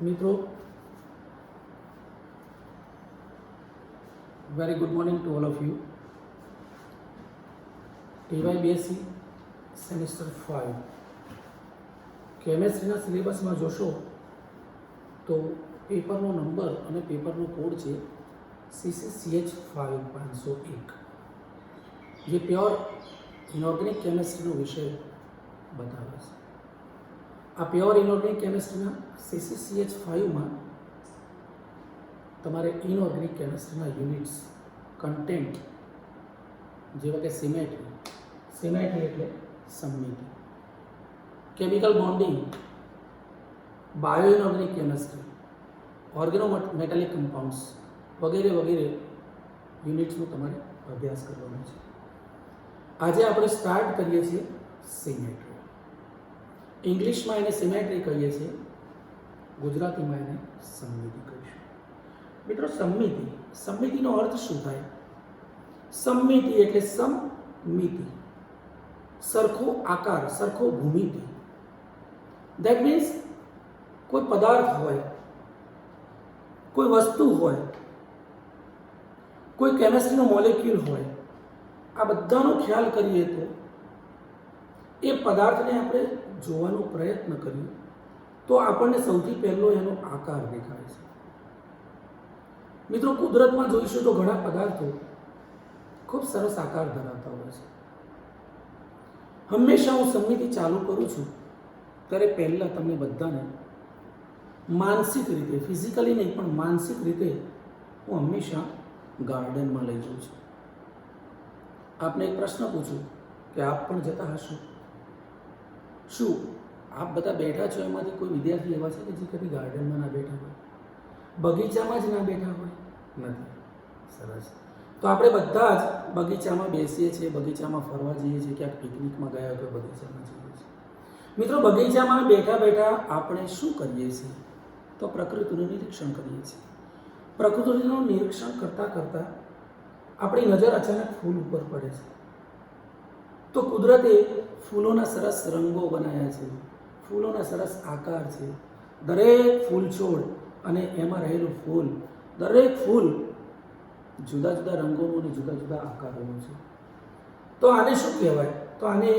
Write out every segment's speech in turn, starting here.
Mitro, very good morning to all of you. TYBSc semester 5 કેમેસ્ટ્રીના સિલેબસમાં જોશો તો પેપરનો number અને પેપરનો code છે CCCH 501, જે પ્યોર ઇનઓર્ગેનિક કેમેસ્ટ્રીનો વિષય બતાવે છે. આ પ્યોર ઇનઓર્ગેનિક કેમેસ્ટ્રીના CCCH 5માં તમારે ઇનઓર્ગેનિક કેમેસ્ટ્રીના યુનિટ્સ કન્ટેન્ટ જેવા કે સિમેટ્રી એટલે સમમિતિ, chemical bonding, bio inorganic chemistry, organometallic compounds વગેરે વગેરે યુનિટ્સનો તમારે અભ્યાસ કરવાનો છે. આજે આપણે સ્ટાર્ટ કરીએ છીએ સિમેટ્રી. ઇંગ્લિશમાં એને સિમેટ્રી કહીએ છીએ, ગુજરાતીમાં એને સમમિતિ કહીશું. મિત્રો, સમમિતિનો અર્થ શું થાય? સમમિતિ એટલે સમમિતિ, સરખો આકાર, સરખો ભૂમિતિ. દેટ મીન્સ કોઈ પદાર્થ હોય, કોઈ વસ્તુ હોય, કોઈ કેમેસ્ટ્રીનો મોલેક્યુલ હોય, આ બધાનો ખ્યાલ કરીએ તો એ પદાર્થને આપણે જોવાનો પ્રયત્ન કરીએ તો આપણને સૌથી પહેલો એનો આકાર દેખાય છે. મિત્રો, કુદરતમાં જોઈશું તો ઘણા પદાર્થો ખૂબ સરસ આકાર ધરાવતા હોય છે. હંમેશા હું સમમિતિ ચાલુ કરું છું ત્યારે પહેલાં તમને બધાને માનસિક રીતે, ફિઝિકલી નહીં પણ માનસિક રીતે હું હંમેશા ગાર્ડનમાં લઈ જાઉં છું. આપને એક પ્રશ્ન પૂછું કે આપ પણ જતા હશો. શું આપ બધા બેઠા છો એમાંથી કોઈ વિદ્યાર્થી એવા છે કે જે કદી ગાર્ડનમાં ના બેઠા હોય, બગીચામાં જ ના બેઠા હોય? નથી. સરસ. તો આપણે બધા જ બગીચામાં બેસીએ છીએ, બગીચામાં ફરવા જઈએ છીએ, ક્યાંક પિકનિકમાં ગયા હોય તો બગીચામાં જઈએ છીએ. મિત્રો, બગીચામાં બેઠા બેઠા આપણે શું કરીએ છીએ? તો પ્રકૃતિનું નિરીક્ષણ કરીએ છીએ. પ્રકૃતિનું નિરીક્ષણ કરતાં કરતાં આપણી નજર અચાનક ફૂલ ઉપર પડે છે. તો કુદરતે ફૂલોના સરસ રંગો બનાવ્યા છે, ફૂલોના સરસ આકાર છે. દરેક ફૂલ છોડ અને એમાં રહેલું ફૂલ, દરેક ફૂલ જુદા જુદા રંગોનું અને જુદા જુદા આકારોનું છે. તો આને શું કહેવાય? તો આને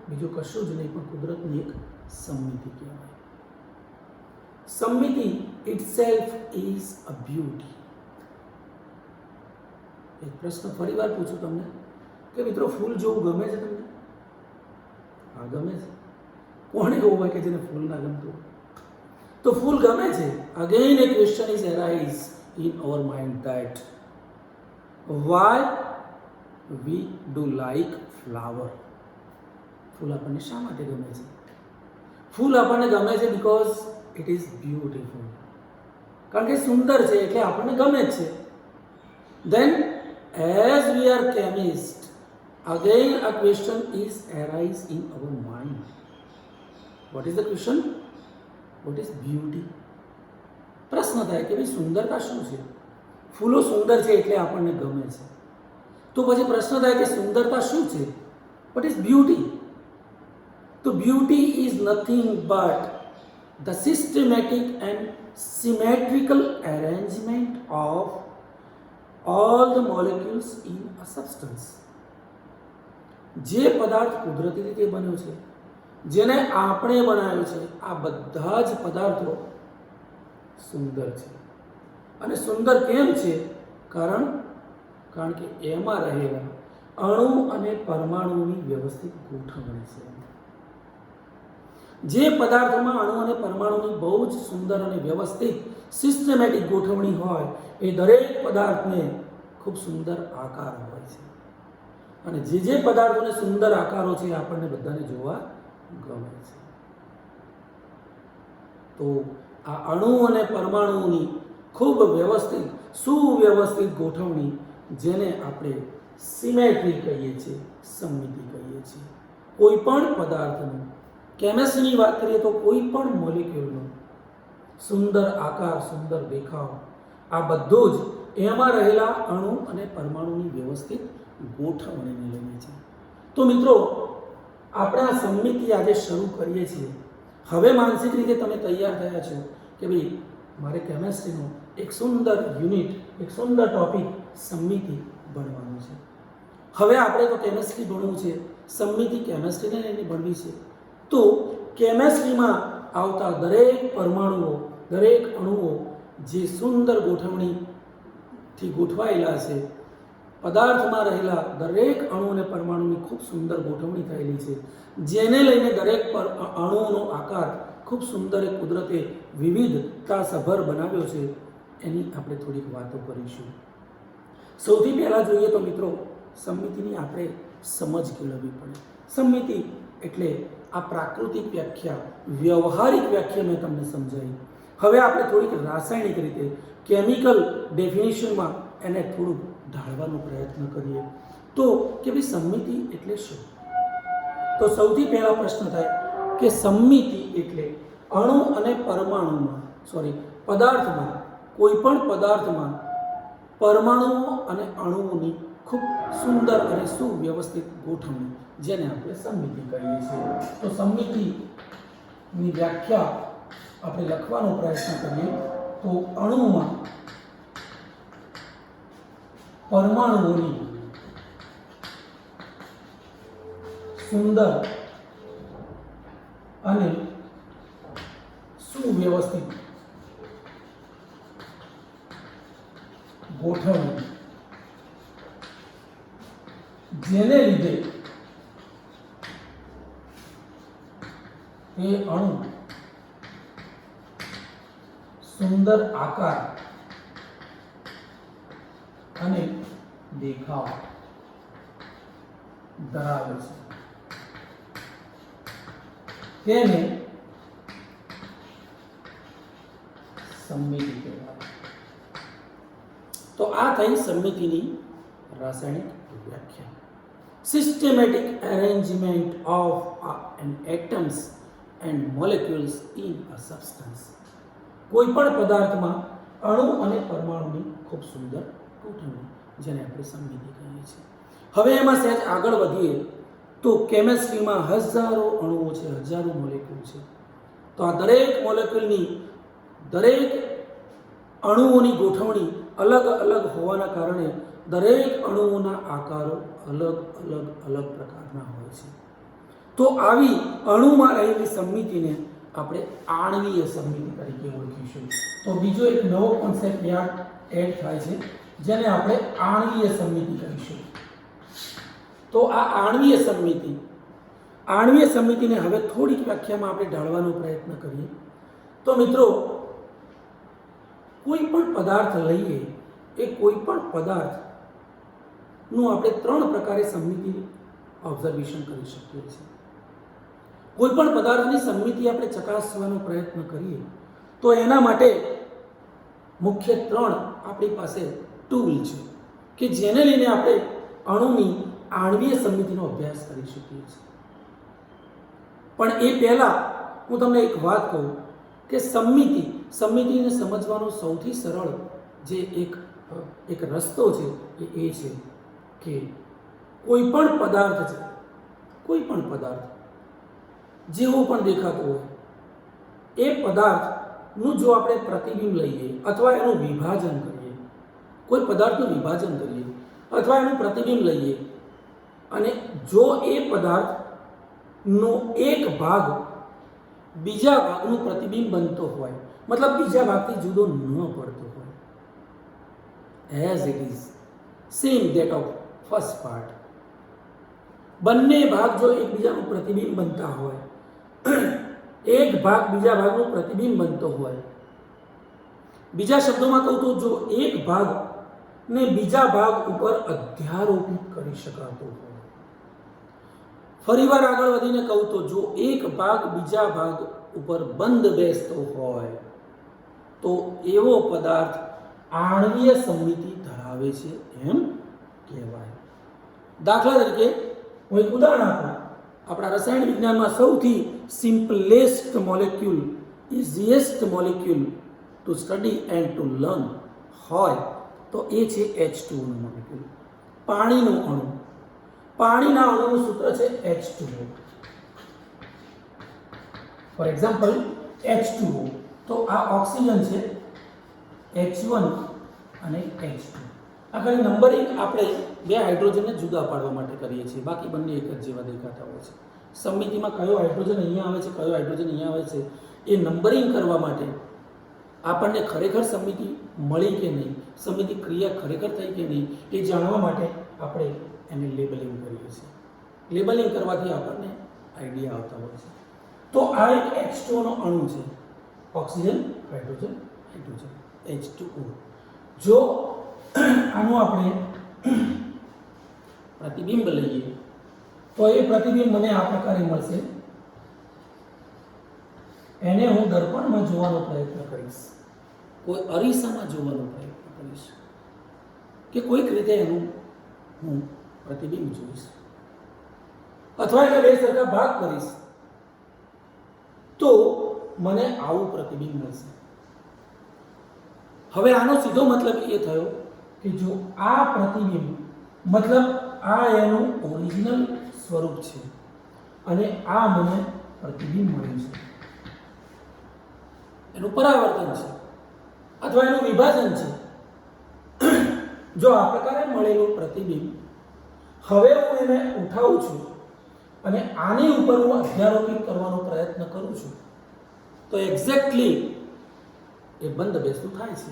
બીજું કશું જ નહીં પણ કુદરતની એક સમમિતિ કહેવાય. સમમિતિ ઇટસેલ્ફ ઇઝ અ બ્યુટી. એક પ્રશ્ન ફરી વાર પૂછું તમને કે મિત્રો, ફૂલ જોવું ગમે છે તમને? હા, ગમે છે. કોણે એવું હોય કે જેને ફૂલ ના ગમતું? તો ફૂલ ગમે છે. Again a question is arise in our mind that why we do like flower. ફૂલ આપણને શા માટે ગમે છે? ફૂલ આપણને ગમે છે because it is beautiful. કારણ કે સુંદર છે એટલે આપણને ગમે જ છે. Then as we are chemist, again a question is arise in our mind. What is the question? What is beauty? પ્રશ્ન થાય કે ભાઈ સુંદરતા શું છે? ફૂલો સુંદર છે એટલે આપણને ગમે છે. તો પછી પ્રશ્ન થાય કે સુંદરતા શું છે? What is beauty? તો beauty is nothing but the systematic and symmetrical arrangement of all the molecules in a substance. જે પદાર્થ કુદરતી રીતે બન્યો છે, જેને આપણે બનાવ્યો છે, આ બધા જ પદાર્થો સુંદર છે. અને સુંદર કેમ છે? કારણ કે એમાં રહેલા અણુ અને પરમાણુની વ્યવસ્થિત ગોઠવણી છે. જે પદાર્થોમાં અણુ અને પરમાણુની બહુ જ સુંદર અને વ્યવસ્થિત સિસ્ટમેટિક ગોઠવણી હોય એ દરેક પદાર્થને ખૂબ સુંદર આકાર હોય છે. અને જે પદાર્થોને સુંદર આકારો છે આપણને બધાને જોવા ગમે છે. તો આ અણુ અને પરમાણુની ખૂબ વ્યવસ્થિત, સુવ્યવસ્થિત ગોઠવણી, જેને આપણે સિમેટ્રી કહીએ છીએ, સમમિતિ કહીએ છીએ. કોઈ પણ પદાર્થનું, કેમેસ્ટ્રીની વાત કરીએ તો કોઈ પણ મોલેક્યુલનો સુંદર આકાર, સુંદર દેખાવ, આ બધું જ એમાં રહેલા અણુ અને પરમાણુની વ્યવસ્થિત ગોઠવણીને લઈને છે. તો મિત્રો, આપણે આ સમમિતિ આજે શરૂ કરીએ છીએ. હવે માનસિક રીતે તમે તૈયાર થયા છો કે ભાઈ મારે કેમેસ્ટ્રીનો એક સુંદર યુનિટ, એક સુંદર ટોપિક સમમિતિ ભણવાનું છે. હવે આપણે તો કેમેસ્ટ્રી ભણવું છે, સમમિતિ કેમેસ્ટ્રીને લઈને ભણવી છે. તો કેમેસ્ટ્રીમાં આવતા દરેક પરમાણુઓ, દરેક અણુઓ જે સુંદર ગોઠવણીથી ગોઠવાયેલા છે, પદાર્થમાં રહેલા દરેક અણુ અને પરમાણુની ખૂબ સુંદર ગોઠવણી થયેલી છે, જેને લઈને દરેક અણુઓનો આકાર ખૂબ સુંદર એક કુદરતે વિવિધતાસભર બનાવ્યો છે, એની આપણે થોડીક વાતો કરીશું. સૌથી પહેલાં જોઈએ તો મિત્રો, સમમિતિની આપણે સમજ કેળવવી પડે. સમમિતિ એટલે આ પ્રાકૃતિક વ્યાખ્યા, વ્યવહારિક વ્યાખ્યા મેં તમને સમજાવી. હવે આપણે થોડીક રાસાયણિક રીતે, કેમિકલ ડેફિનેશનમાં એને થોડુંક ઢાળવાનો પ્રયત્ન કરીએ. તો કે ભાઈ સમમિતિ એટલે શું? તો સૌથી પહેલા પ્રશ્ન થાય કે સમમિતિ એટલે અણુ અને પરમાણુમાં, પદાર્થમાં, કોઈ પણ પદાર્થમાં પરમાણુઓ અને અણુઓની ખૂબ સુંદર અને સુવ્યવસ્થિત ગોઠવણી, જેને આપણે સમમિતિ કહીએ છીએ. તો સમમિતિની વ્યાખ્યા આપણે લખવાનો પ્રયત્ન કરીએ તો અણુમાં પરમાણુઓની સુંદર અને સુવ્યવસ્થિત ગોઠવણી, જેને લીધે એ અણુ સુંદર આકાર અને દેખાવ ધરાવે છે, તેને સમમિતિ કહેવાય. તો આ થઈ સમમિતિની રાસાયણિક વ્યાખ્યા. Systematic arrangement of atoms and molecules in a substance. કોઈ પણ પદાર્થમાં અણુ અને પરમાણુની ખૂબ સુંદર ગોઠવણી, જેને આપણે સમમિતિ કહીએ છીએ. હવે એમાં સહેજ આગળ વધીએ તો કેમેસ્ટ્રીમાં હજારો અણુઓ છે, હજારો મોલેક્યુલ છે. તો આ દરેક મોલેક્યુલની, દરેક અણુઓની ગોઠવણી અલગ અલગ હોવાના કારણે દરેક અણુઓના આકારો અલગ અલગ અલગ પ્રકારના હોય છે. તો આવી અણુમાં રહેલી સમમિતિને આપણે આણ્વીય સમમિતિ તરીકે ઓળખીશું. તો બીજો એક નવો કોન્સેપ્ટ યાદ એડ થાય છે, જેને આપણે આણ્વીય સમમિતિ કહીશું. તો આ આણ્વીય સમમિતિને હવે થોડીક વ્યાખ્યામાં આપણે ઢાળવાનો પ્રયત્ન કરીએ. તો મિત્રો, કોઈ પણ પદાર્થ લઈએ, એ કોઈ પણ પદાર્થનું આપણે 3 પ્રકારે સમમિતિ ઓબ્ઝર્વેશન કરી શકીએ છીએ. કોઈ પણ પદાર્થની સમમિતિ આપણે ચકાસવાનો પ્રયત્ન કરીએ તો એના માટે મુખ્ય 3 આપણી પાસે ટૂલ છે કે જેને લઈને આપણે અણુની આણ્વીય સમમિતિનો અભ્યાસ કરી શકીએ છીએ. પણ એ પહેલાં હું તમને એક વાત કહું કે સમમિતિને સમજવાનો સૌથી સરળ જે એક રસ્તો છે એ છે કે કોઈ પણ પદાર્થ છે, કોઈ પણ પદાર્થ જેવો પણ દેખાતો હોય, એ પદાર્થનું જો આપણે પ્રતિબિંબ લઈએ અથવા એનું વિભાજન કરીએ, કોઈ પદાર્થનું વિભાજન કરીએ અથવા એનું પ્રતિબિંબ લઈએ, અને જો એ પદાર્થનો એક ભાગ બીજા ભાગનું પ્રતિબિંબ બનતો હોય, મતલબ બીજા ભાગથી જુદો ન પડતો હોય, as it is same that of first part, બંને ભાગ જો એકબીજાનું પ્રતિબિંબ બનતા હોય, એક ભાગ બીજા ભાગનું પ્રતિબિંબ બનતો હોય, બીજા શબ્દોમાં કહું તો જો એક ભાગ ને બીજા ભાગ ઉપર અધ્યારોપિત કરી શકાતો હોય, ફરીવાર આગળ વધીને કહું તો જો એક ભાગ બીજા ભાગ ઉપર બંધ બેસતો હોય, તો એવો પદાર્થ આણ્વીય સમમિતિ ધરાવે છે એમ કહેવાય. દાખલા તરીકે હું એક ઉદાહરણ આપું. આપણા રસાયણ વિજ્ઞાનમાં સૌથી simplest molecule, easiest molecule to study and to learn હોય તો એ છે H2O નો મોલેક્યુલ, પાણીનો અણુ. પાણીના અણુનું સૂત્ર છે H2O. For example H2O. તો આ ઓક્સિજન છે H1 અને H2. આ ખાલી નંબરિંગ આપણે બે હાઇડ્રોજનને જુદા પાડવા માટે કરીએ છીએ, બાકી બંને એક જ જેવા દેખાતા હોય છે. સમિતિમાં કયો હાઇડ્રોજન અહીંયા આવે છે, કયો હાઇડ્રોજન અહીંયા આવે છે, એ નંબરિંગ કરવા માટે આપણને ખરેખર સમિતિ મળી કે નહીં, સમિતિ ક્રિયા ખરેખર થઈ કે નહીં, એ જાણવા માટે આપણે એને લેબલિંગ કરીએ છીએ. લેબલિંગ કરવાથી આપણને આઈડિયા આવતા હોય છે. તો આ એક H2 નો અણુ છે, ઓક્સિજન હાઇડ્રોજન હાઇડ્રોજન H2O. જો આનું આપણે પ્રતિબિંબ લઈએ તો એ પ્રતિબિંબ મને આ પ્રકારે મળશે. એને હું દર્પણમાં જોવાનો પ્રયત્ન કરીશ, કોઈ અરીસામાં જોવાનો પ્રયત્ન કરીશ, કે કોઈક રીતે એનું હું પ્રતિબિંબ જોઈશ, અથવા એને બે સરખા ભાગ કરીશ તો મને આવું પ્રતિબિંબ મળશે. હવે આનો સીધો મતલબ એ થયો કે જો આ પ્રતિબિંબ મતલબ આ એનું ઓરિજિનલ સ્વરૂપ છે અને આ મને પ્રતિબિંબ મળ્યું છે, એનું પરાવર્તન છે અથવા એનું વિભાજન છે. જો આ પ્રકારે મળેલું પ્રતિબિંબ હવે હું એને ઉઠાવું છું અને આની ઉપર હું અધ્યારોપિત કરવાનો પ્રયત્ન કરું છું તો એક્ઝેક્ટલી એ બંધ બેસતું થાય છે.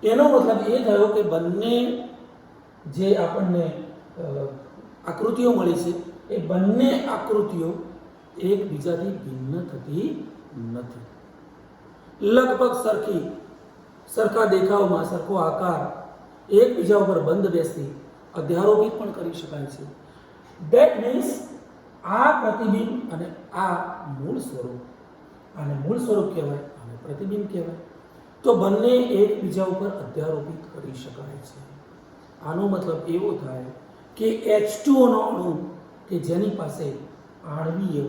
એનો મતલબ એ થયો કે બંને જે આપણને આકૃતિઓ મળી છે એ બંને આકૃતિઓ એકબીજાથી ભિન્ન થતી નથી. લગભગ સરખા દેખાવમાં સરખો આકાર એકબીજા ઉપર બંધ બેસતી અધ્યારોપિત પણ કરી શકાય છે. ધેટ મીન્સ આ પ્રતિબિંબ અને આ મૂળ સ્વરૂપ, આને મૂળ સ્વરૂપ કહેવાય, આને પ્રતિબિંબ કહેવાય. તો બંને એકબીજા ઉપર અધ્યારોપિત કરી શકાય છે. આનો મતલબ એવો થાય કે H2O નો અણુ કે જેની પાસે આણ્વીય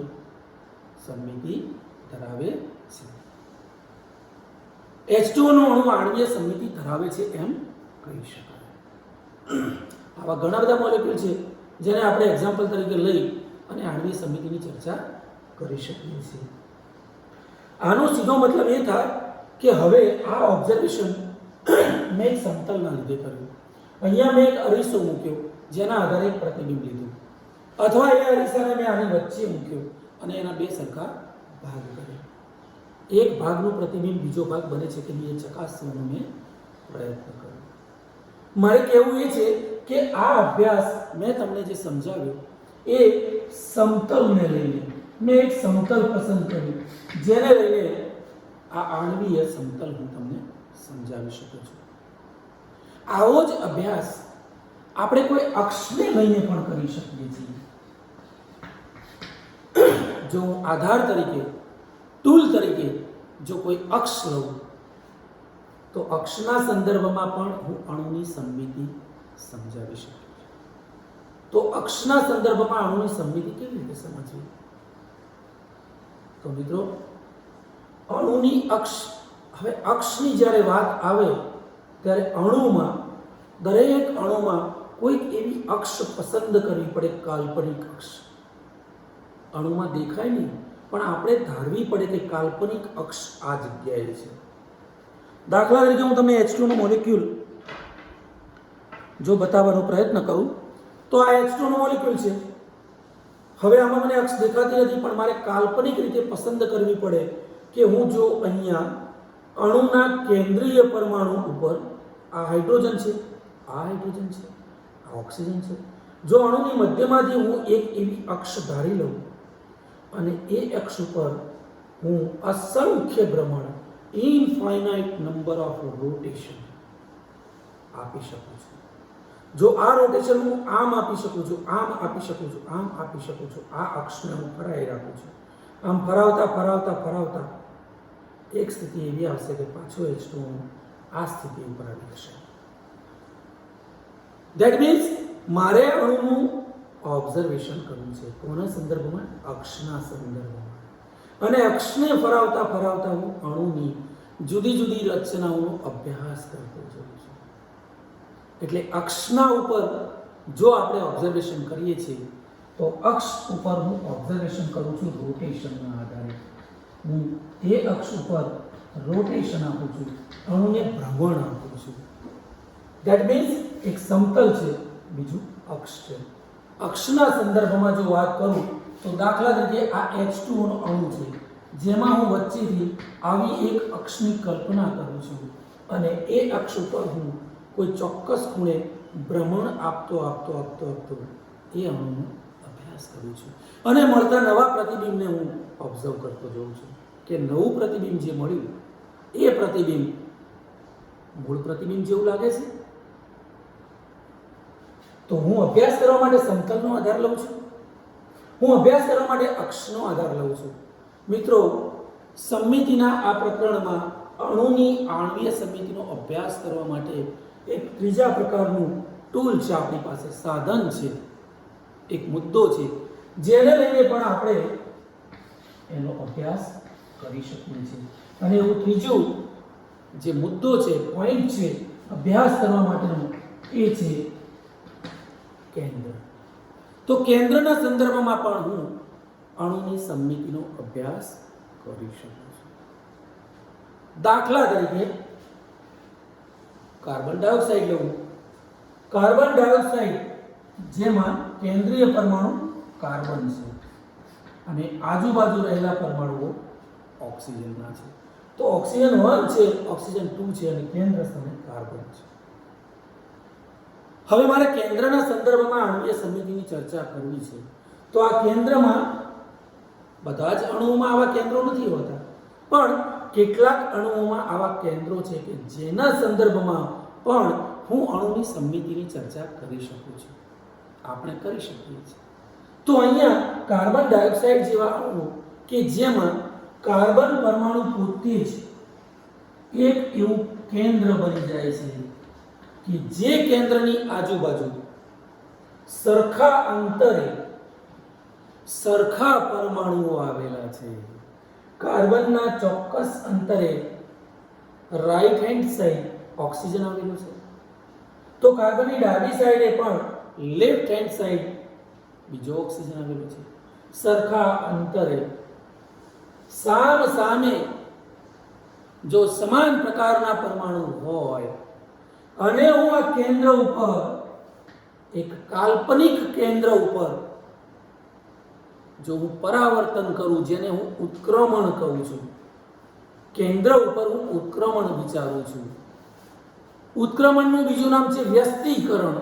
સમમિતિ ધરાવે છે, H2O નો અણુ આણ્વીય સમમિતિ ધરાવે છે એમ કહી શકાય. આવા ઘણા બધા મોલેક્યુલ છે જેને આપણે એક્ઝામ્પલ તરીકે લઈ અને આણ્વીય સમમિતિની ચર્ચા કરી શકીએ છીએ. આનો સીધો મતલબ એ થાય કે હવે આ ઓબ્ઝર્વેશન મેં એક સમતલના લીધે કર્યું. અહીંયા મેં એક અરીસો મૂક્યો જેના આધારે એક પ્રતિબિંબ લીધું, અથવા એ અરીસાને મેં આની વચ્ચે મૂક્યો અને એના બે સરખા ભાગ કર્યા. એક ભાગનું પ્રતિબિંબ બીજો ભાગ બને છે કે નહીં એ ચકાસવાનો મેં પ્રયત્ન કર્યો. મારે કહેવું એ છે કે આ અભ્યાસ મેં તમને જે સમજાવ્યો એ સમતલને લઈને મેં એક સમતલ પસંદ કર્યું જેને લઈને આ આણ્વીય સમતલ હું તમને સમજાવી શકું છું. આવો જ અભ્યાસ આપણે કોઈ અક્ષને લઈને પણ કરી શકીએ છીએ. જો હું આધાર તરીકે, ટૂલ તરીકે જો કોઈ અક્ષ લઉં તો અક્ષના સંદર્ભમાં પણ હું અણુની સમમિતિ સમજાવી શકું છું. તો અક્ષના સંદર્ભમાં અણુની સમમિતિ કેવી રીતે સમજવી? તો મિત્રો, અણુની અક્ષ, હવે અક્ષની જ્યારે વાત આવે ત્યારે અણુમાં, દરેક અણુમાં કોઈક એવી અક્ષ પસંદ કરવી પડે, કાલ્પનિક અક્ષ. અણુમાં દેખાય નહીં પણ આપણે ધારવી પડે કે કાલ્પનિક અક્ષ આ જગ્યાએ છે. દાખલા તરીકે હું તમને H2 નો મોલેક્યુલ જો બતાવવાનો પ્રયત્ન કરું તો આ H2 નો મોલેક્યુલ છે. હવે આમાં મને અક્ષ દેખાતી નથી પણ મારે કાલ્પનિક રીતે પસંદ કરવી પડે કે હું જો અહીંયા અણુના કેન્દ્રીય પરમાણુ ઉપર આ હાઇડ્રોજન છે, આ હાઇડ્રોજન છે, આ ઓક્સિજન છે, જો અણુની મધ્યમાંથી હું એક એવી અક્ષ ધારી લઉં અને એ અક્ષ ઉપર હું અસંખ્ય ભ્રમણ, ઇનફાઇનાઇટ નંબર ઓફ રોટેશન આપી શકું છું. જો આ રોટેશન હું આમ આપી શકું છું, આમ આપી શકું છું, આમ આપી શકું છું, આ અક્ષને હું ફરાવી રાખું છું, આમ ફરાવતા ફરાવતા ફરાવતા એક સ્થિતિ એવી આવશે કે પાછો H2O આ સ્થિતિ ઉપર આવી જશે. ધેટ મીન્સ મારે અણુનું ઓબ્ઝર્વેશન કરવું છે. કોના સંદર્ભમાં? અક્ષના સંદર્ભમાં. અને અક્ષને ફરાવતા ફરાવતા હું અણુની જુદી જુદી રચનાઓનો અભ્યાસ કરતો જાઉં છું. એટલે અક્ષના ઉપર જો આપણે ઓબ્ઝર્વેશન કરીએ છીએ તો અક્ષ ઉપર હું ઓબ્ઝર્વેશન કરું છું રોટેશનના આધારે. હું એ અક્ષ ઉપર રોટેશન આપું છું, અણુને ભ્રમણ આપું છું. ધેટ મીન્સ એક સમતલ છે, બીજું અક્ષ છે. અક્ષના સંદર્ભમાં જો વાત કરું તો દાખલા તરીકે આ H2O નો અણુ છે, જેમાં હું વચ્ચેથી આવી એક અક્ષની કલ્પના કરું છું અને એ અક્ષ ઉપર હું કોઈ ચોક્કસ ખૂણે ભ્રમણ આપતો એ અણુનો અભ્યાસ કરું છું અને મળતા નવા પ્રતિબિંબને હું ઓબ્ઝર્વ કરતો જોઉં છું કે નવું પ્રતિબિંબ જે મળ્યું એ પ્રતિબિંબ મૂળ પ્રતિબિંબ જેવું લાગે છે. તો હું અભ્યાસ કરવા માટે સમતલનો આધાર લઉં છું, હું અભ્યાસ કરવા માટે અક્ષનો આધાર લઉં છું. મિત્રો, સમમિતિના આ પ્રકરણમાં અણુની આણ્વીય સમમિતિનો અભ્યાસ કરવા માટે એક ત્રીજા પ્રકારનું ટૂલ છે, આપણી પાસે સાધન છે, એક મુદ્દો છે, જેને લઈને પણ આપણે એનો અભ્યાસ કરી શકીએ છીએ. અને એવું ત્રીજું જે મુદ્દો છે, પોઈન્ટ છે અભ્યાસ કરવા માટેનો, એ છે કેન્દ્ર. તો કેન્દ્રના સંદર્ભમાં પણ હું અણુની સમમિતિનો અભ્યાસ કરી શકું છું. દાખલા તરીકે કાર્બન ડાયોક્સાઇડ લઉં. કાર્બન ડાયોક્સાઇડ જેમાં કેન્દ્રીય પરમાણુ કાર્બન છે અને આજુબાજુ રહેલા પરમાણુઓ ઓક્સિજનના છે. તો ઓક્સિજન 1 છે, ઓક્સિજન 2 છે અને કેન્દ્ર સ્થાને કાર્બન છે. હવે મારે કેન્દ્રના સંદર્ભમાં આણ્વીય સમમિતિની ચર્ચા કરવી છે. તો આ કેન્દ્રમાં બધા જ અણુઓમાં આવા કેન્દ્રો નથી હોતા, પણ કેટલાક અણુઓમાં આવા કેન્દ્રો છે કે જેના સંદર્ભમાં પણ હું અણુની સમમિતિની ચર્ચા કરી શકું છું, આપણે કરી શકીએ છીએ. તો અહીંયા કાર્બન ડાયોક્સાઇડ જેવા અણુ કે જેમાં કાર્બન પરમાણુ પોતે જ એક એવું કેન્દ્ર બની જાય છે કે જે કેન્દ્રની આજુબાજુ સરખા અંતરે સરખા પરમાણુઓ આવેલા છે. કાર્બનના ચોક્કસ અંતરે રાઈટ હેન્ડ સાઈડ ઓક્સિજન આવેલું છે, તો કાર્બનની ડાબી સાઈડે પણ લેફ્ટ હેન્ડ સાઈડ બીજો ઓક્સિજન આવેલો છે. સરખા અંતરે સામ સામે જો સમાન પ્રકારના પરમાણુ હોય અને હું આ કેન્દ્ર ઉપર એક કાલ્પનિક કેન્દ્ર ઉપર જો હું પરાવર્તન કરું, જેને હું ઉત્ક્રમણ કહું છું, કેન્દ્ર ઉપર હું ઉત્ક્રમણ વિચારું છું. ઉત્ક્રમણનું બીજું નામ છે વ્યસ્તીકરણ.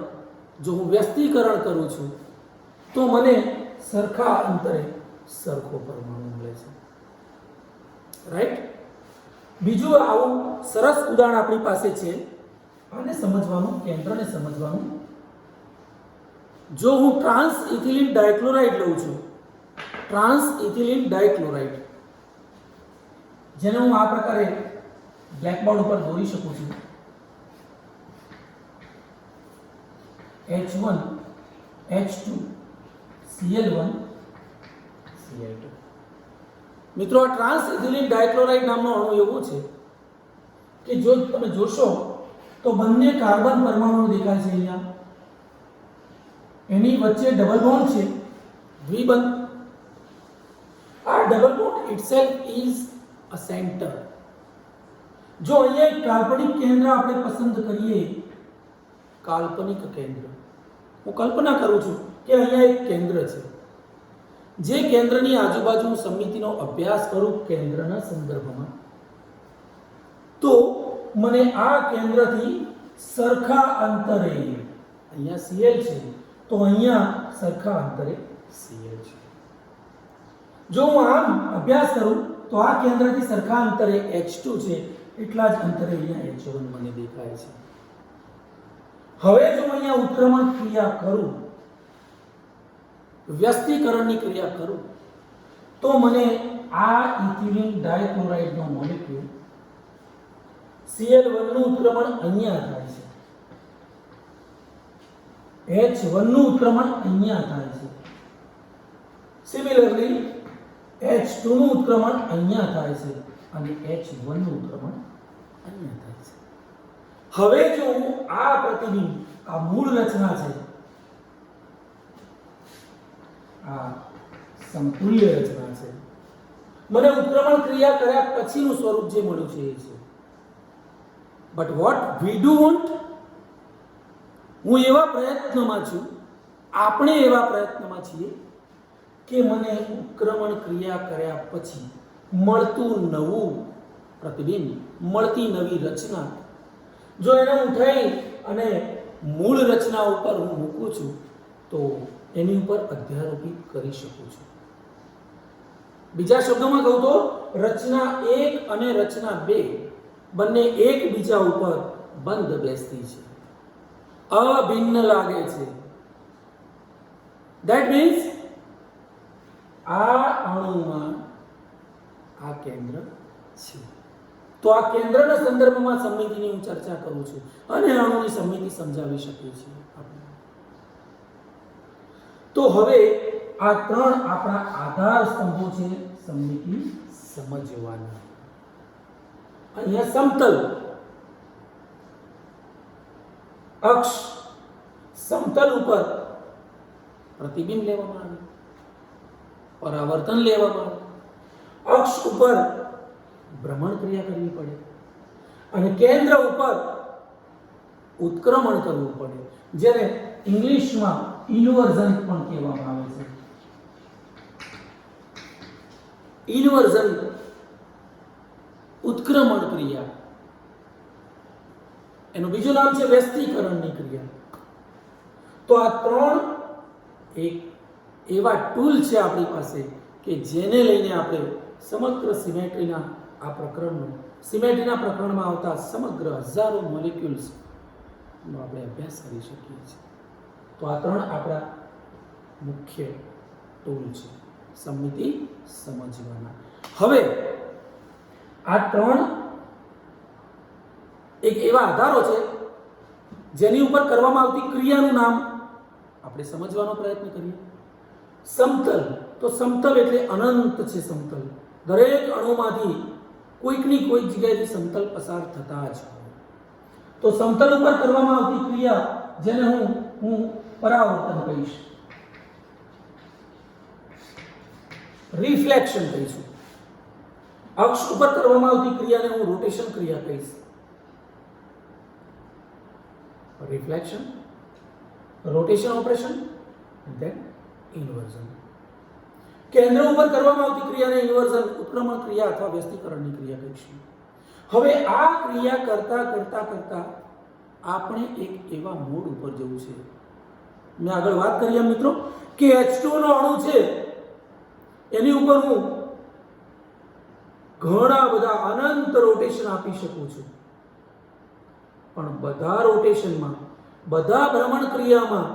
જો હું વ્યસ્તીકરણ કરું છું તો મને સરખા અંતરે સરખો પરમાણુ મળે છે. રાઈટ? બીજું આવું સરસ ઉદાહરણ આપણી પાસે છે. આને સમજવાનું, કેન્દ્રને સમજવાનું. જો હું ટ્રાન્સ ઇથિલિન ડાયક્લોરાઇડ લઉં છું, ટ્રાન્સ ઇથિલિન ડાયક્લોરાઇડ, જેને હું આ પ્રકારે બ્લેકબોર્ડ ઉપર દોરી શકું છું. H1 H2 Cl1 Cl2. મિત્રો, આ ટ્રાન્સ ઇથિલિન ડાયક્લોરાઇડ નામનો અણુ એવો છે કે જો તમે જોશો તો બંને કાર્બન પરમાણુ દેખાય છે. અહીંયા એની વચ્ચે ડબલ બોન્ડ છે, દ્વિબંધ. આ double bond itself is a centre. જો અહીંયા એક કાલ્પનિક કેન્દ્ર આપણે પસંદ કરીએ, કાલ્પનિક કેન્દ્ર, હું કલ્પના કરું છું કે અહીંયા એક કેન્દ્ર છે, જે કેન્દ્રની આજુબાજુ હું સમમિતિનો અભ્યાસ કરું કેન્દ્રના સંદર્ભમાં, તો મને આ કેન્દ્રથી સરખા અંતરે, અહીંયા Cl છે તો અહીંયા સરખા અંતરે Cl છે. જો હું આમ અભ્યાસ કરું તો આ કેન્દ્રથી સરખા અંતરે H2 છે, એટલા જ અંતરે અહીંયા H1 મને દેખાય છે. હવે જો અહીંયા ઉત્ક્રમણ ક્રિયા કરું, વ્યસ્તીકરણની ક્રિયા કરું, તો મને આ ઇથિલિન ડાયક્લોરાઇડનો મોલેક્યુલ Cl1 નું ઉત્ક્રમણ અહીંયા થાય છે, H1 નું ઉત્ક્રમણ અહીંયા થાય છે, સિમિલરલી H2 નું ઉત્ક્રમણ અહીંયા થાય છે અને H1 નું ઉત્ક્રમણ અહીંયા થાય છે. હવે જો હું આ પ્રતિબિંબ, આ મૂળ રચના છે, આ સમતુલ્ય રચના છે, મને ઉત્ક્રમણ ક્રિયા કર્યા પછીનું સ્વરૂપ જે મળ્યું છે એ છે. But what we do want, હું એવા પ્રયત્નમાં છું, આપણે એવા પ્રયત્નમાં છીએ કે મને ઉત્ક્રમણ ક્રિયા કર્યા પછી મળતું નવું પ્રતિબિંબ, મળતી નવી રચના, જો એને હું થઈ અને મૂળ રચના ઉપર હું મૂકું છું તો એની ઉપર અધ્યારોપિત કરી શકું છું. બીજા શબ્દોમાં કહું તો રચના 1 અને રચના 2 બંને એકબીજા ઉપર બંધ બેસતી છે, અભિન્ન લાગે છે. ધેટ મીન્સ આ અણુમાં આ કેન્દ્ર છે. તો આ કેન્દ્રના સંદર્ભમાં સમમિતિની હું ચર્ચા કરું છું અને અણુની સમમિતિ સમજાવી શકીએ છીએ આપણે. તો હવે આ 3 આપણા આધાર સ્તંભો છે સમમિતિ સમજવાના. અહીંયા સમતલ અક્ષ, સમતલ ઉપર પ્રતિબિંબ લેવામાં આવે, પરાવર્તન લેવામાં આવે, અક્ષ ઉપર ભ્રમણ ક્રિયા કરવી પડે અને કેન્દ્ર ઉપર ઉત્ક્રમણ કરવું પડે, જેને ઇંગ્લિશમાં ઇન્વર્ઝન પણ કહેવામાં આવે છે. ઇન્વર્ઝન, ઉત્ક્રમણ ક્રિયા. એનું બીજું નામ છે વ્યસ્તીકરણની ક્રિયા. તો આ 3 એક એવા ટૂલ છે આપણી પાસે કે જેને લઈને આપણે સમગ્ર સિમેટ્રીના આ પ્રકરણનો, સિમેટ્રીના પ્રકરણમાં આવતા સમગ્ર હજારો મોલેક્યુલ્સ નો આપણે અભ્યાસ કરી શકીએ છીએ. તો આ 3 આપણા મુખ્ય ટૂલ છે સમમિતિ સમજવાના. હવે આ 3 એક એવા આધારો છે જેની ઉપર કરવામાં આવતી ક્રિયાનું નામ આપણે સમજવાનો પ્રયત્ન કરીએ. સમતલ, તો સમતલ એટલે અનંત છે. સમતલ દરેક અણુમાંથી કોઈકની કોઈક જગ્યાએથી સમતલ પસાર થતા જ હોય. તો સમતલ ઉપર કરવામાં આવતી ક્રિયા જેને હું પરાવર્તન કહીશ, રિફ્લેક્શન કહીશું. અક્ષ ઉપર કરવામાં આવતી ક્રિયાને હું રોટેશન ક્રિયા કહીશ. Reflection, rotation operation and then inversion. કેન્દ્ર ઉપર કરવામાં આવતી ક્રિયાને ઇન્વર્ઝન, ઉત્ક્રમણ ક્રિયા અથવા વ્યસ્તીકરણની ક્રિયા કહીશું. હવે આ ક્રિયા કરતા કરતા કરતા આપણે એક એવા મોડ ઉપર જવું છે. મેં આગળ વાત કરી મિત્રો કે H2 નો અણુ છે એની ઉપર હું ઘણા બધા અનંત રોટેશન આપી શકું છું, પણ બધા રોટેશનમાં, બધા ભ્રમણ ક્રિયામાં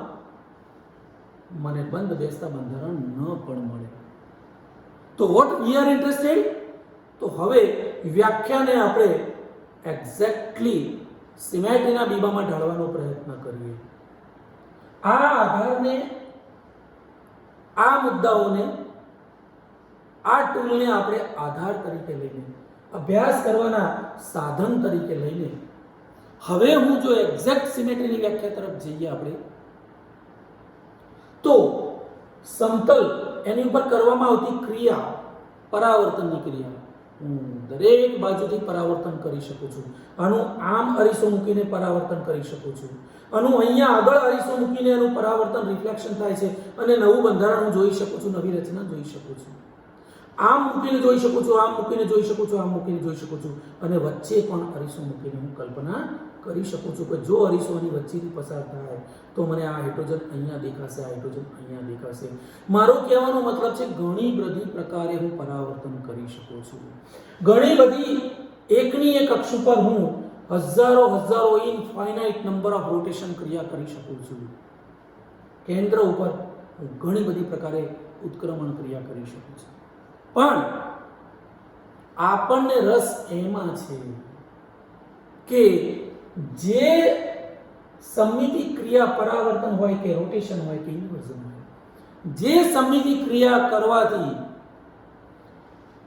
મને બંધ બેસતા બંધારણ ન પણ મળે. તો વોટ વી આર ઇન્ટરેસ્ટેડ, તો હવે વ્યાખ્યાને આપણે એક્ઝેક્ટલી સિમેટ્રીના બીબામાં ઢાળવાનો પ્રયત્ન કરીએ. આ આધારને, આ મુદ્દાઓને, આ ટૂલને આપણે આધાર તરીકે લઈને, અભ્યાસ કરવાના સાધન તરીકે લઈને હવે હું જો એક્ઝેક્ટ સિમેટ્રીની વ્યાખ્યા તરફ જઈએ આપણે, તો સમતલ એની ઉપર કરવામાં આવતી ક્રિયા, પરાવર્તનની ક્રિયા, હું દરેક બાજુથી પરાવર્તન કરી શકું છું. આનું આમ અરીસો મૂકીને પરાવર્તન કરી શકું છું, આનું અહીંયા આગળ અરીસો મૂકીને એનું પરાવર્તન, રિફ્લેક્શન થાય છે અને નવું બંધારણ હું જોઈ શકું છું, નવી રચના જોઈ શકું છું. આમ મૂકીને જોઈ શકું છું, આમ મૂકીને જોઈ શકું છું, આમ મૂકીને જોઈ શકું છું, અને વચ્ચે પણ અરીસો મૂકીને હું કલ્પના કરી શકું છું કે જો અરીસોની વચ્ચેથી પસાર થાય તો મને આ હાઇડ્રોજન અહીંયા દેખાશે, આ હાઇડ્રોજન અહીંયા દેખાશે. મારો કહેવાનો મતલબ છે ઘણી બધી પ્રકારે હું પરાવર્તન કરી શકું છું. ઘણી બધી એકની એક અક્ષ ઉપર હું હજારો ઇનફાઇનાઇટ નંબર ઓફ રોટેશન ક્રિયા કરી શકું છું. કેન્દ્ર ઉપર હું ઘણી બધી પ્રકારે ઉત્ક્રમણ ક્રિયા કરી શકું છું. પણ આપણને રસ એમાં છે કે જે સમમિતિ ક્રિયા, પરાવર્તન હોય કે રોટેશન હોય કે ઇન્વર્ઝન હોય, જે સમમિતિ ક્રિયા કરવાથી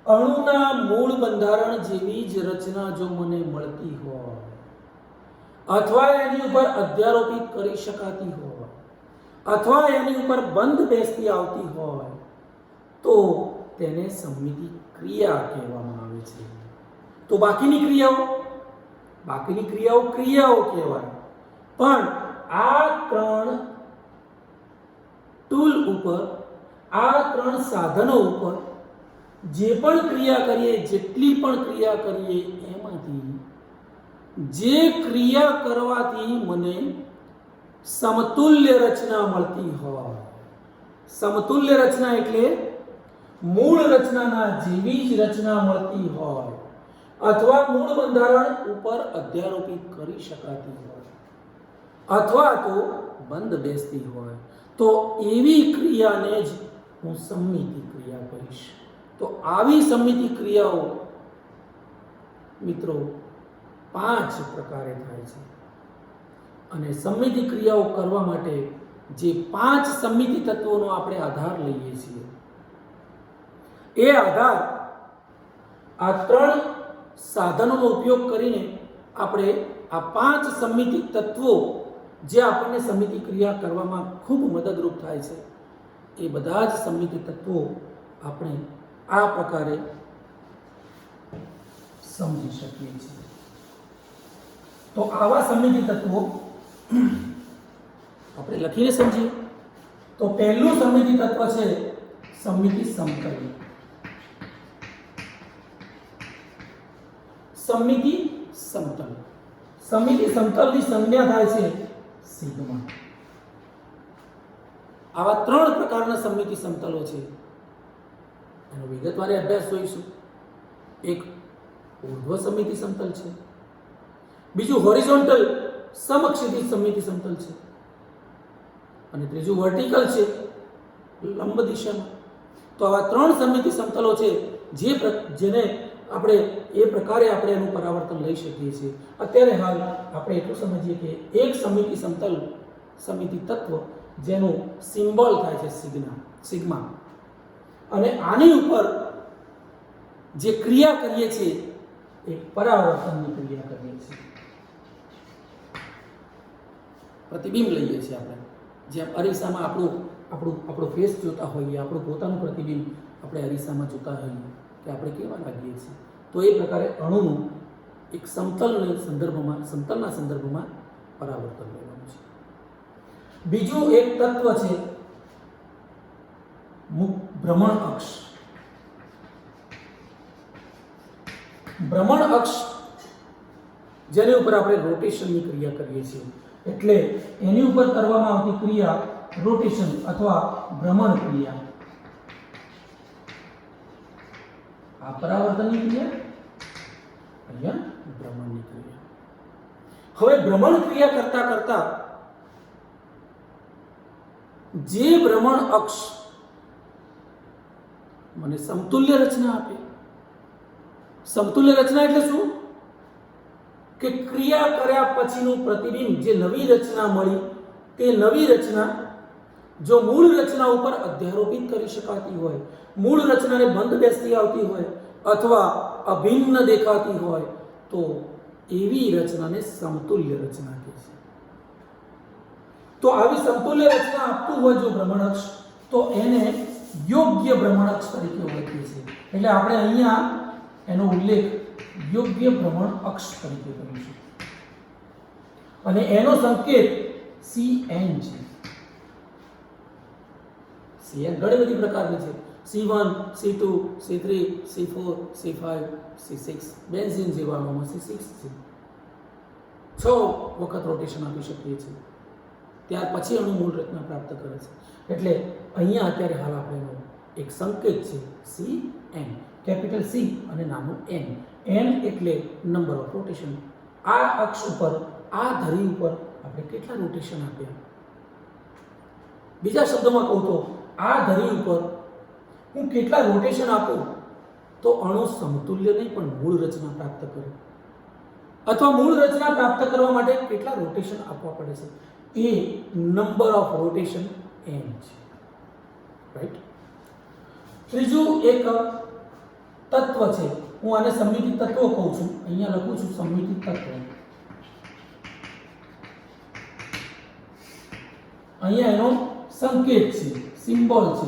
અણુના મૂળ બંધારણ જેવી જ રચના જો મને મળતી હોય અથવા એની ઉપર અધ્યારોપિત કરી શકાતી હોય અથવા એની ઉપર બંધ બેસતી આવતી હોય તો તેને સમમિતિ ક્રિયા કહેવામાં આવે છે. તો બાકીની ક્રિયાઓ ક્રિયાઓ કહેવાય. પણ આ ત્રણ ટૂલ ઉપર, આ ત્રણ સાધનો ઉપર જે પણ ક્રિયા કરીએ, જેટલી પણ ક્રિયા કરીએ, એમાંથી જે ક્રિયા કરવાથી મને સમતુલ્ય રચના મળતી હોય, સમતુલ્ય રચના એટલે મૂળ રચનાના જેવી જ રચના મળતી હોય અથવા મૂળ બંધારણ ઉપર અધ્યારોપિત કરી શકાતી હોય અથવા તો બંધ બેસતી હોય, તો એવી ક્રિયાને જ હું સમમિતિ ક્રિયા કહીશ. તો આવી સમમિતિ ક્રિયાઓ મિત્રો 5 પ્રકારે થાય છે. અને સમમિતિ ક્રિયાઓ કરવા માટે જે 5 સમમિતિ તત્વોનો આપણે આધાર લઈએ છીએ, એ આધાર આ 3 સાધનોનો ઉપયોગ કરીને આપણે આ 5 સમમિતિ તત્વો જે આપણને સમમિતિ ક્રિયા કરવામાં ખૂબ મદદરૂપ થાય છે, એ બધા જ સમમિતિ તત્વો આપણે આ પ્રકારે સમજી શકીએ છીએ. તો આવા સમમિતિ તત્વો આપણે લખીને સમજીએ. તો પહેલું સમમિતિ તત્વ છે સમમિતિ સમતલ. સમમિતિ સમતલ, સમમિતિ સમતલની સંજ્ઞા થાય છે સિગ્મા. આવા 3 પ્રકારના સમમિતિ સમતલો છે, એનો વિગતવાર અભ્યાસ જોઈશું. એક ઉર્ધ્વ સમમિતિ સમતલ છે, બીજું હોરિઝોન્ટલ સમક્ષિતિજ સમમિતિ સમતલ છે, અને ત્રીજું વર્ટિકલ છે, લંબ દિશામાં. તો આવા 3 સમમિતિ સમતલો છે જેને આપણે એ પ્રકારે આપણે એનું પરાવર્તન લઈ શકીએ છીએ. અત્યારે હાલ આપણે એટલું સમજીએ કે એક સમમિતિ સમતલ, સમમિતિ તત્વ જેનું સિમ્બોલ થાય છે સિગ્મા, અને આની ઉપર જે ક્રિયા કરીએ છીએ એ પરાવર્તનની ક્રિયા કરીએ છીએ. પ્રતિબિંબ લઈએ છીએ આપણે, જેમ અરીસામાં આપણો ફેસ જોતા હોઈએ, આપણું પોતાનું પ્રતિબિંબ આપણે અરીસામાં જોતા હોઈએ કે આપણે કેવા લાગીએ છીએ, તો એ પ્રકારે અણુનું એક સમતલના સંદર્ભમાં પરાવર્તન લેવાનું છે. બીજું એક તત્વ છે ભ્રમણ અક્ષ. ભ્રમણ અક્ષ જેની ઉપર આપણે રોટેશનની ક્રિયા કરીએ છીએ, એટલે એની ઉપર કરવામાં આવતી ક્રિયા રોટેશન અથવા ભ્રમણ ક્રિયા. આ પરાવર્તનની ક્રિયા, અહીંયા ભ્રમણની ક્રિયા. હવે ભ્રમણ ક્રિયા કરતા કરતા જે ભ્રમણ અક્ષ મને સમતુલ્ય રચના આપે. સમતુલ્ય રચના એટલે શું? કે ક્રિયા કર્યા પછીનું પ્રતિબિંબ, જે નવી રચના મળી, તે નવી રચના જો મૂળ રચના ઉપર અધ્યારોપિત કરી શકાતી હોય, મૂળ રચનાને બંધ બેસતી આવતી હોય અથવા અભિન્ન દેખાતી હોય, તો એવી રચનાને સમતુલ્ય રચના કહે છે. તો આવી સમતુલ્ય રચના આપતું હોય જો ભ્રમણઅક્ષ, તો એને યોગ્ય ભ્રમણઅક્ષ તરીકે ઓળખીએ છીએ. એટલે આપણે અહીંયા એનો ઉલ્લેખ યોગ્ય ભ્રમણ અક્ષ તરીકે કરીશું, અને એનો સંકેત CN છે. CN ઘણી બધી પ્રકારની છે. C1, C2, C3, C4, C5, C6. Benzene જેવામાં C6 છે. 6 વખત રોટેશન આપી શકીએ છીએ, ત્યાર પછી અણુ મૂળ રચના પ્રાપ્ત કરે છે. એટલે અહીંયા અત્યારે હાલ આપણેનો એક સંકેત છે CN, કેપિટલ C અને નાનું n. n એટલે નંબર ઓફ રોટેશન. આ અક્ષ ઉપર, આ ધરી ઉપર આપણે કેટલા રોટેશન આપ્યા. બીજા શબ્દોમાં કહું તો આ ધરી ઉપર હું કેટલા રોટેશન આપું તો અણુ સમતુલ્ય નહીં પણ મૂળ રચના પ્રાપ્ત કરે, અથવા મૂળ રચના પ્રાપ્ત કરવા માટે કેટલા રોટેશન આપવા પડે છે, એ નંબર ઓફ રોટેશન n છે. રાઈટ. ત્રીજું એક તત્વ છે, હું આને સમમિતિ તત્વ કહું છું. અહીંયા લખું છું સમમિતિ તત્વ. અહીંયા એનો સંકેત છે, સિમ્બોલ છે.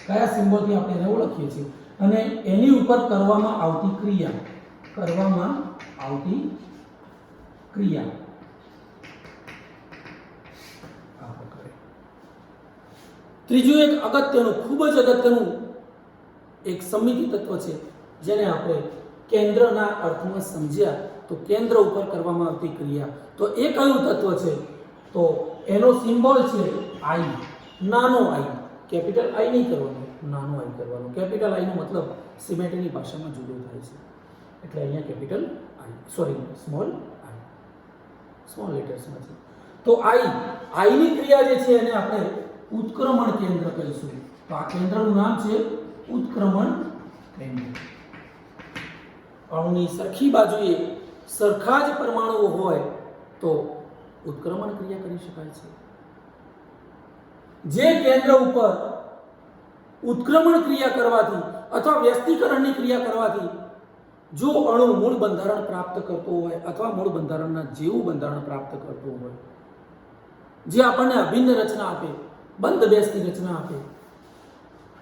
કયા સિમ્બોલથી આપણે એને ઓળખીએ છીએ? અને એની ઉપર કરવામાં આવતી ક્રિયા આ પ્રકારે. ત્રીજું એક અગત્યનું, ખૂબ જ અગત્યનું એક સમિતિ તત્વ છે જેને આપણે કેન્દ્રના અર્થમાં સમજ્યા તો કેન્દ્ર ઉપર કરવામાં આવતી ક્રિયા. તો એ કયું તત્વ છે? તો એનો સિમ્બોલ છે આઈ, નાનો આઈ. કેપિટલ આઈ નહીં કરવાનો, નાનો આઈ કરવાનો. કેપિટલ આઈ નો મતલબ સિમેન્ટની ભાષામાં જુદો થાય છે, એટલે અહીંયા કેપિટલ આઈ, સોરી સ્મોલ આઈ, સ્મોલ લેટર્સમાં છે. તો આઈની ક્રિયા જે છે એને આપણે ઉત્ક્રમણ કેન્દ્ર કહીશું. તો આ કેન્દ્રનું નામ છે ઉત્ક્રમણ કેન્દ્ર. અણુની સરખી બાજુએ સરખા જ પરમાણુઓ હોય તો ઉત્ક્રમણ ક્રિયા કરી શકાય છે. જે કેન્દ્ર ઉપર ઉત્ક્રમણ ક્રિયા કરવાથી અથવા વ્યસ્તીકરણની ક્રિયા કરવાથી જો અણુ મૂળ બંધારણ પ્રાપ્ત કરતો હોય અથવા મૂળ બંધારણના જેવું બંધારણ પ્રાપ્ત કરતો હોય, જે આપણને અભિન્ન રચના આપે, બંધ બેસતી રચના આપે,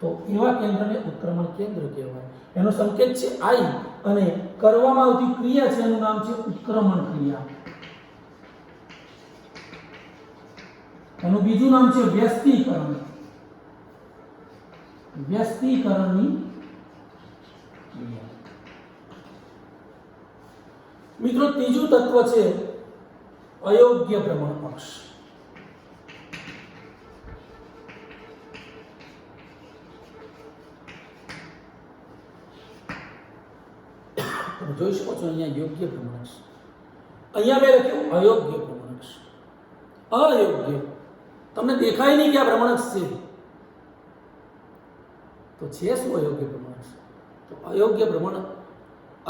તો એવા કેન્દ્રને ઉત્ક્રમણ કેન્દ્ર કહેવાય. એનો સંકેત છે આઈ અને કરવામાં આવતી ક્રિયા છે એનું નામ છે ઉત્ક્રમણ ક્રિયા. એનું બીજું નામ છે વ્યસ્તીકરણ. વ્યસ્તીકરણની ક્રિયા. મિત્રો ત્રીજું તત્વ છે અયોગ્ય ભ્રમણ અક્ષ. જોઈ શકો છો અહીંયા યોગ્ય ભ્રમણક્ષ, અહીંયા મેં લખ્યું અયોગ્ય ભ્રમણક્ષ. અયોગ્ય તમને દેખાય નહીં કે આ ભ્રમણક્ષ છે, તો છે શું અયોગ્ય ભ્રમણક્ષ? તો અયોગ્ય ભ્રમણ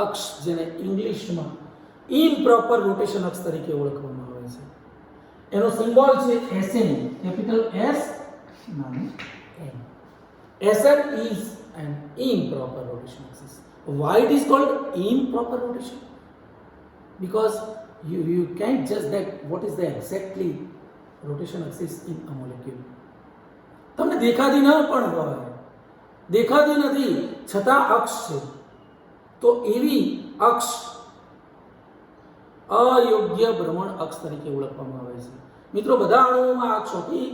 અક્ષ જેને ઇંગ્લિશમાં ઇમ્પ્રોપર રોટેશન અક્ષ તરીકે ઓળખવામાં આવે છે, એનો સિમ્બોલ છે SN, કેપિટલ S નાનું M. SN is an improper rotation axis. Why it is called improper rotation? Because you can't judge that what is the exactly rotation axis in a molecule. તમને દેખાતી ન પણ હોય, દેખાતી નથી છતાં અક્ષ છે, તો એવી અક્ષ અયોગ્ય ભ્રમણ અક્ષ તરીકે ઓળખવામાં આવે છે. મિત્રો બધા અણુઓમાં અક્ષ હોતી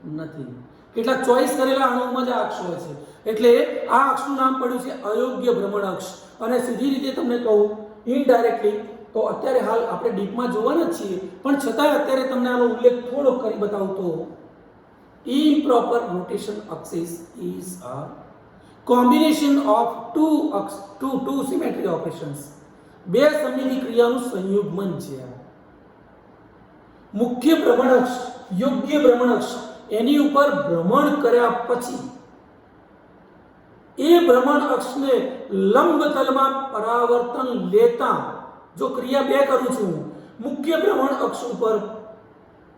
નથી, કેટલાક ચોઈસ કરેલા અણુઓમાં જ આ અક્ષ હોય છે, એટલે આ અક્ષનું નામ પડ્યું છે અયોગ્ય ભ્રમણ અક્ષ. અને સીધી રીતે તમને કહું ઇનડાયરેક્ટલી તો અત્યારે હાલ આપણે ડીપમાં જોવાના જ છીએ, પણ છતાંય અત્યારે તમને આનો ઉલ્લેખ થોડો કરી બતાવું તો improper rotation axis is a combination of two symmetry operations. બે સમિતિ ક્રિયાનું સંયુગ્મન છે. મુખ્ય ભ્રમણ અક્ષ, યોગ્ય ભ્રમણ અક્ષ, એની ઉપર ભ્રમણ કર્યા પછી એ ભ્રમણ અક્ષને લંબ તલમાં પરાવર્તન લેતા જો ક્રિયા બે કરું છું, મુખ્ય ભ્રમણ અક્ષ ઉપર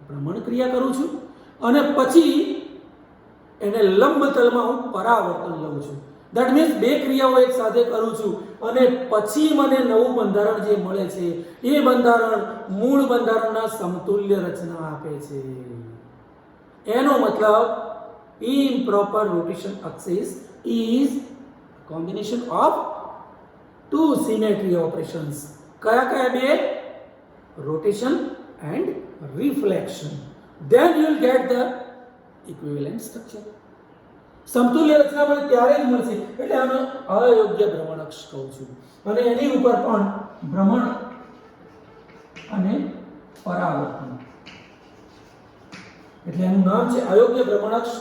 ભ્રમણ ક્રિયા કરું છું અને પછી એને લંબ તલમાં હું પરાવર્તન લઉં છું. દેટ મીન્સ બે ક્રિયાઓ એક સાથે કરું છું અને પછી મને નવું બંધારણ જે મળે છે એ બંધારણ મૂળ બંધારણના સમતુલ્ય રચના આપે છે. એનો મતલબ improper rotation axis is combination of two symmetry operations. કયા કયા બે? rotation and reflection. Then you will get the equivalent structure. સમતુલ્ય રચના મને ત્યારે જ મળશે, એટલે આને અયોગ્ય ભ્રમણ અક્ષ કહું છું. અને એની ઉપર પણ ભ્રમણ અને પરાવર્તન, એટલે એનું નામ છે અયોગ્ય ભ્રમણ અક્ષ.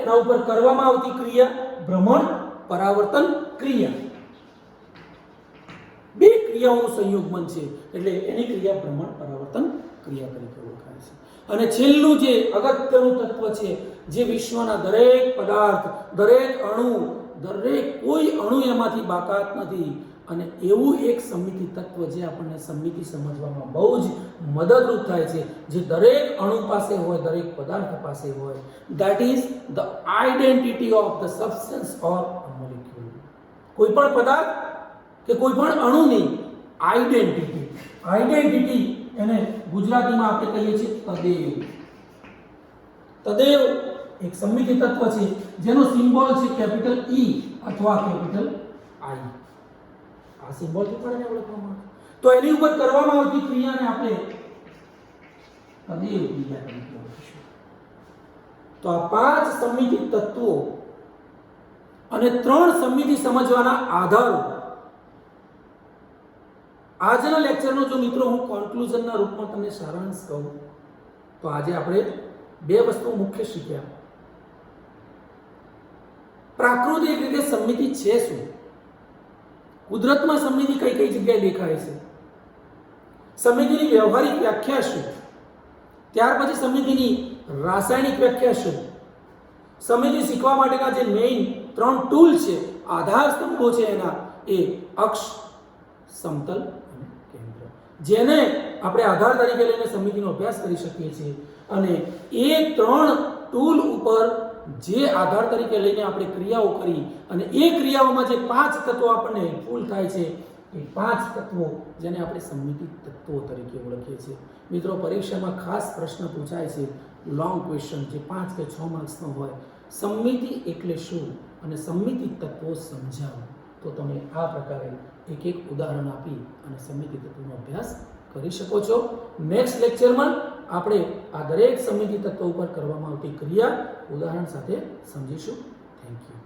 એના ઉપર કરવામાં આવતી ક્રિયા ભ્રમણ પરાવર્તન ક્રિયા. બે ક્રિયાઓનું સંયોગમન છે, એટલે એની ક્રિયા ભ્રમણ પરાવર્તન ક્રિયા તરીકે ઓળખાય છે. અને છેલ્લું જે અગત્યનું તત્વ છે, જે વિશ્વના દરેક પદાર્થ, દરેક અણુ, દરેક કોઈ અણુ એમાંથી બાકાત નથી, અને એવું એક સમિતિ તત્વ જે આપણને સમિતિ સમજવામાં બહુ જ મદદરૂપ થાય છે, જે દરેક અણુ પાસે હોય, દરેક પદાર્થ પાસે હોય, that is the identity of the substance or a molecule. કોઈ પણ પદાર્થ કે કોઈ પણ અણુની આઈડેન્ટિટી એને ગુજરાતીમાં આપણે કહીએ છીએ તદેવ. તદેવ એક સમિતિ તત્વ છે જેનો સિમ્બોલ છે કેપિટલ E અથવા કેપિટલ આઈ. આ સિમ્બોલથી પણ એને ઓળખવામાં આવે. તો એની ઉપર કરવામાં આવતી ક્રિયાને આપણે અદેવ ક્રિયા તરીકે ઓળખીશું. તો આ 5 સંમિતિત તત્વો અને 3 સંમિતિ સમજવાના આધારો. આજના લેક્ચરનો જો મિત્રો હું કન્ક્લુઝનના રૂપમાં તમને સારાંશ કહું તો આજે આપણે 2 વસ્તુ મુખ્ય શીખ્યા. પ્રાકૃતિક રીતે સંમિતિ છે શું? કુદરતમાં સંમિતિ કઈ કઈ જગ્યાએ દેખાય છે? સંમિતિની વ્યવહારિક વ્યાખ્યા શું? ત્યાર પછી સંમિતિની રાસાયણિક વ્યાખ્યા શું? સંમિતિ શીખવા માટેના જે મેઇન 3 ટૂલ છે, આધાર સ્તંભો છે એના, એ અક્ષ, સમતલ અને કેન્દ્ર, જેને આપણે આધાર તરીકે લઈને સંમિતિનો અભ્યાસ કરી શકીએ છીએ. અને એ 3 ટૂલ ઉપર જે આધાર તરીકે લઈને આપણે ક્રિયાઓ કરી અને એ ક્રિયાઓમાં જે 5 તત્વો આપણને હેલ્પફુલ થાય છે, એ 5 તત્વો જેને આપણે સંમિતિ તત્વો તરીકે ઓળખીએ છીએ. મિત્રો, પરીક્ષામાં ખાસ પ્રશ્ન પૂછાય છે, લોંગ ક્વેશ્ચન, જે 5 કે 6 માર્ક્સનો હોય, સંમિતિ એટલે શું અને સંમિતિ તત્વો સમજાવો. તો તમે આ પ્રકારે એક એક ઉદાહરણ આપી અને સંમિતિ તત્વોનો અભ્યાસ કરી શકો છો. નેક્સ્ટ લેક્ચરમાં આપણે આ દરેક સંમિતિ તત્વો ઉપર કરવામાં આવતી ક્રિયા ઉદાહરણ સાથે સમજીશું. Thank you.